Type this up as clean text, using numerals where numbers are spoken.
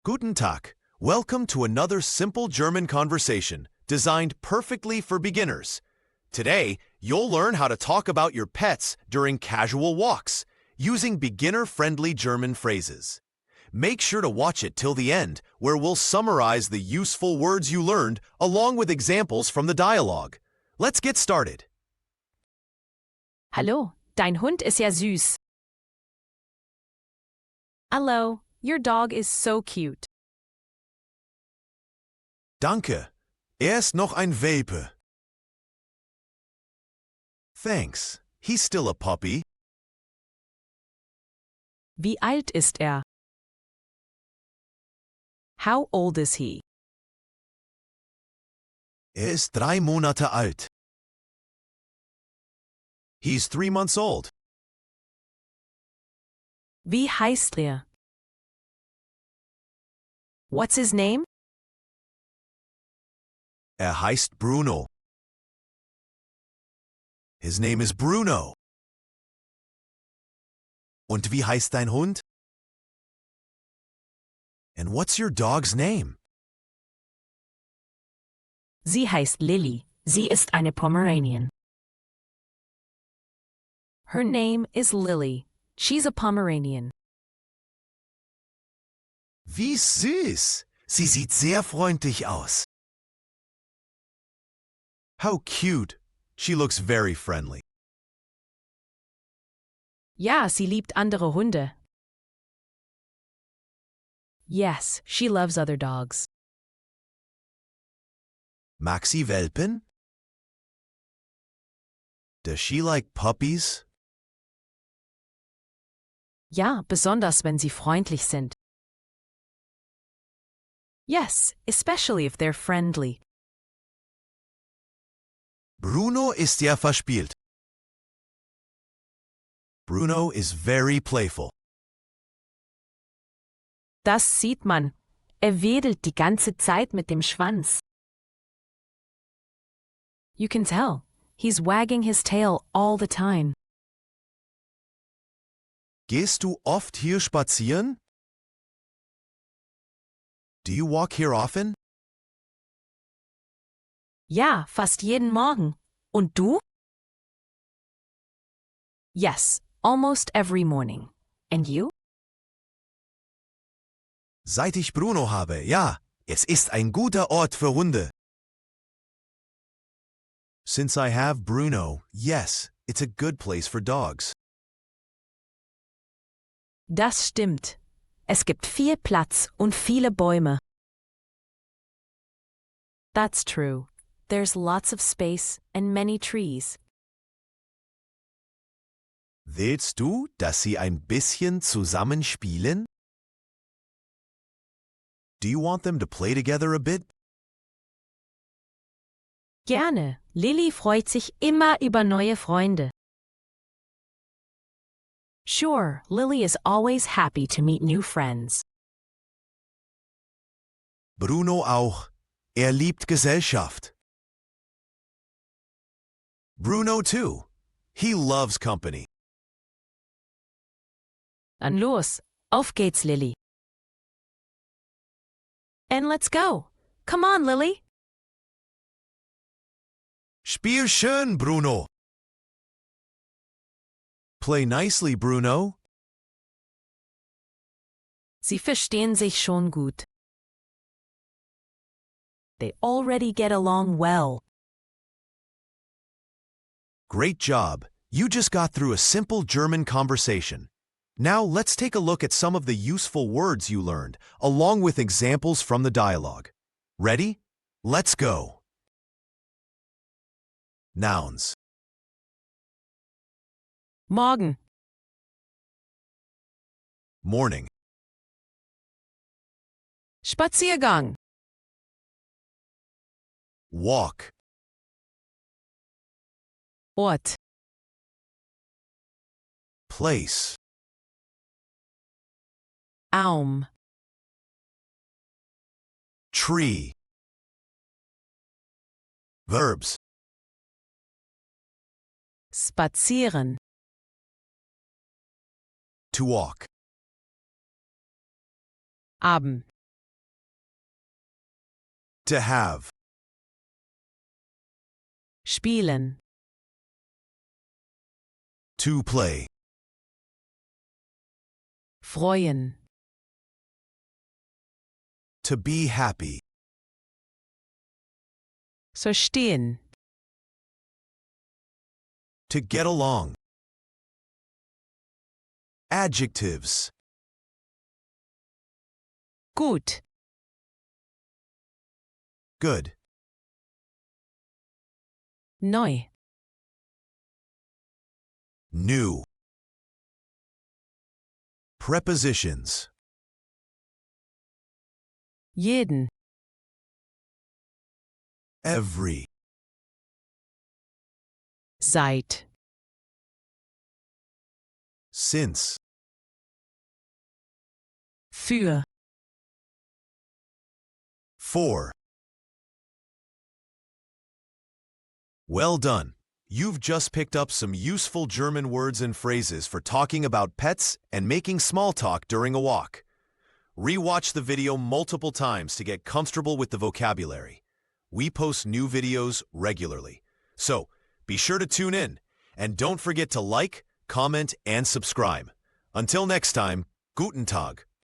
Guten Tag. Welcome to another simple German conversation designed perfectly for beginners. Today, you'll learn how to talk about your pets during casual walks using beginner-friendly German phrases. Make sure to watch it till the end, where we'll summarize the useful words you learned along with examples from the dialogue. Let's get started. Hallo, dein Hund ist ja süß. Hello, your dog is so cute. Danke. Ist noch ein Welpe. Thanks. He's still a puppy. Wie alt ist er? How old is he? Ist 3 Monate alt. He's 3 months old. Wie heißt er? What's his name? Heißt Bruno. His name is Bruno. Und wie heißt dein Hund? And what's your dog's name? Sie heißt Lily. Sie ist eine Pomeranian. Her name is Lily. She's a Pomeranian. Wie süß! Sie sieht sehr freundlich aus. How cute! She looks very friendly. Ja, sie liebt andere Hunde. Yes, she loves other dogs. Mag sie Welpen? Does she like puppies? Ja, besonders wenn sie freundlich sind. Yes, especially if they're friendly. Bruno ist ja verspielt. Bruno is very playful. Das sieht man. Er wedelt die ganze Zeit mit dem Schwanz. You can tell. He's wagging his tail all the time. Gehst du oft hier spazieren? Do you walk here often? Ja, fast jeden Morgen. Und du? Yes, almost every morning. And you? Seit ich Bruno habe, ja, es ist ein guter Ort für Hunde. Since I have Bruno, yes, it's a good place for dogs. Das stimmt. Es gibt viel Platz und viele Bäume. That's true. There's lots of space and many trees. Willst du, dass sie ein bisschen zusammen spielen? Do you want them to play together a bit? Gerne. Lily freut sich immer über neue Freunde. Sure, Lily is always happy to meet new friends. Bruno auch. Er liebt Gesellschaft. Bruno too. He loves company. Dann los. Auf geht's, Lily. And let's go. Come on, Lily. Spiel schön, Bruno. Play nicely, Bruno. Sie verstehen sich schon gut. They already get along well. Great job. You just got through a simple German conversation. Now let's take a look at some of the useful words you learned, along with examples from the dialogue. Ready? Let's go. Nouns. Morgen. Morning. Spaziergang. Walk. Ort. Place. Aum. Tree. Verbs. Spazieren. To walk. Abend. To have. Spielen. To play. Freuen. To be happy. Verstehen. To get along. Adjectives. Gut. Good. Neu. New. Prepositions. Jeden. Every. Seit. Since. Für. For. Well done! You've just picked up some useful German words and phrases for talking about pets and making small talk during a walk. Rewatch the video multiple times to get comfortable with the vocabulary. We post new videos regularly, so be sure to tune in, and don't forget to like, comment, and subscribe. Until next time, Guten Tag!